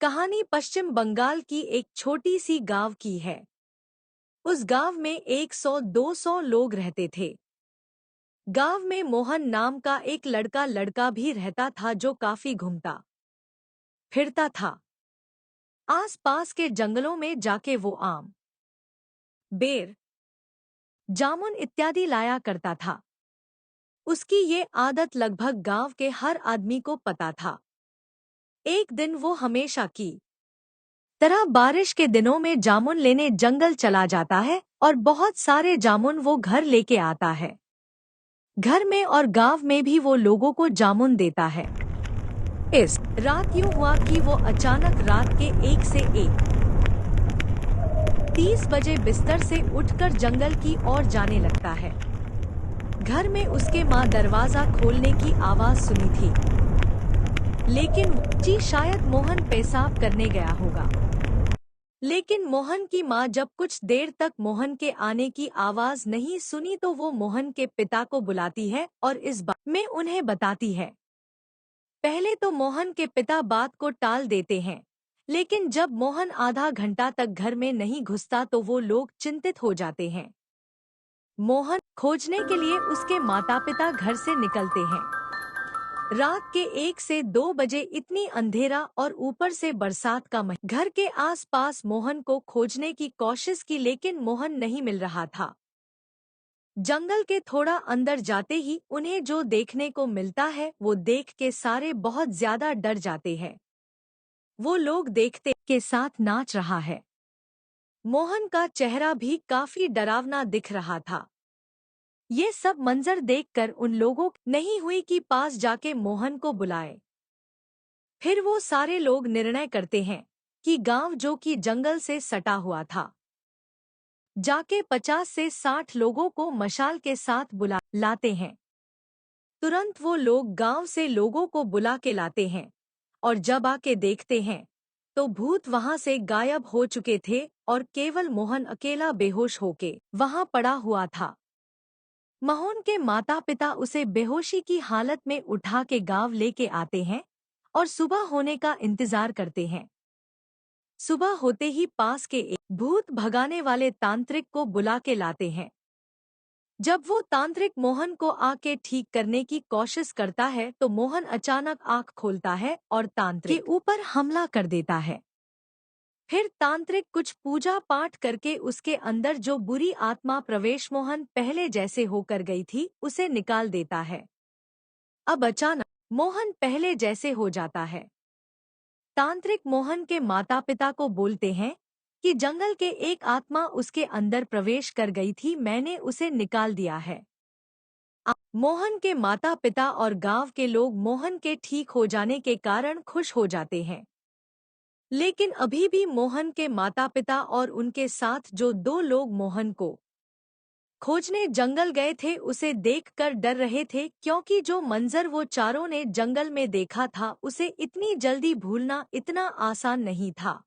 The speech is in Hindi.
कहानी पश्चिम बंगाल की एक छोटी सी गांव की है। उस गांव में 100-200 लोग रहते थे। गांव में मोहन नाम का एक लड़का भी रहता था जो काफी घूमता फिरता था। आस-पास के जंगलों में जाके वो आम, बेर, जामुन इत्यादि लाया करता था। उसकी ये आदत लगभग गांव के हर आदमी को पता था। एक दिन वो हमेशा की तरह बारिश के दिनों में जामुन लेने जंगल चला जाता है और बहुत सारे जामुन वो घर लेके आता है। घर में और गांव में भी वो लोगों को जामुन देता है। इस रात यूं हुआ कि वो अचानक रात के 1 से 1:30 बजे बिस्तर से उठकर जंगल की ओर जाने लगता है। घर में उसके माँ दरवाजा खोलने की आवाज सुनी थी, लेकिन जी शायद मोहन पेशाब करने गया होगा। लेकिन मोहन की माँ जब कुछ देर तक मोहन के आने की आवाज नहीं सुनी तो वो मोहन के पिता को बुलाती है और इस बात में उन्हें बताती है। पहले तो मोहन के पिता बात को टाल देते हैं, लेकिन जब मोहन आधा घंटा तक घर में नहीं घुसता तो वो लोग चिंतित हो जाते हैं। मोहन खोजने के लिए उसके माता पिता घर से निकलते हैं। रात के 1 से 2 बजे इतनी अंधेरा और ऊपर से बरसात का महीना। घर के आसपास मोहन को खोजने की कोशिश की लेकिन मोहन नहीं मिल रहा था। जंगल के थोड़ा अंदर जाते ही उन्हें जो देखने को मिलता है वो देख के सारे बहुत ज्यादा डर जाते हैं। वो लोग देखते के साथ नाच रहा है। मोहन का चेहरा भी काफी डरावना दिख रहा था। ये सब मंजर देखकर उन लोगों नहीं हुई कि पास जाके मोहन को बुलाए। फिर वो सारे लोग निर्णय करते हैं कि गांव जो कि जंगल से सटा हुआ था, जाके 50 से 60 लोगों को मशाल के साथ बुला लाते हैं। तुरंत वो लोग गांव से लोगों को बुला के लाते हैं और जब आके देखते हैं तो भूत वहां से गायब हो चुके थे और केवल मोहन अकेला बेहोश होके वहां पड़ा हुआ था। मोहन के माता पिता उसे बेहोशी की हालत में उठा के गांव लेके आते हैं और सुबह होने का इंतजार करते हैं। सुबह होते ही पास के एक भूत भगाने वाले तांत्रिक को बुला के लाते हैं। जब वो तांत्रिक मोहन को आके ठीक करने की कोशिश करता है तो मोहन अचानक आंख खोलता है और तांत्रिक के ऊपर हमला कर देता है। फिर तांत्रिक कुछ पूजा पाठ करके उसके अंदर जो बुरी आत्मा प्रवेश मोहन पहले जैसे होकर गई थी उसे निकाल देता है। अब अचानक मोहन पहले जैसे हो जाता है। तांत्रिक मोहन के माता पिता को बोलते हैं कि जंगल के एक आत्मा उसके अंदर प्रवेश कर गई थी, मैंने उसे निकाल दिया है। मोहन के माता पिता और गांव के लोग मोहन के ठीक हो जाने के कारण खुश हो जाते हैं। लेकिन अभी भी मोहन के माता पिता और उनके साथ जो 2 लोग मोहन को खोजने जंगल गए थे उसे देखकर डर रहे थे, क्योंकि जो मंजर वो चारों ने जंगल में देखा था उसे इतनी जल्दी भूलना इतना आसान नहीं था।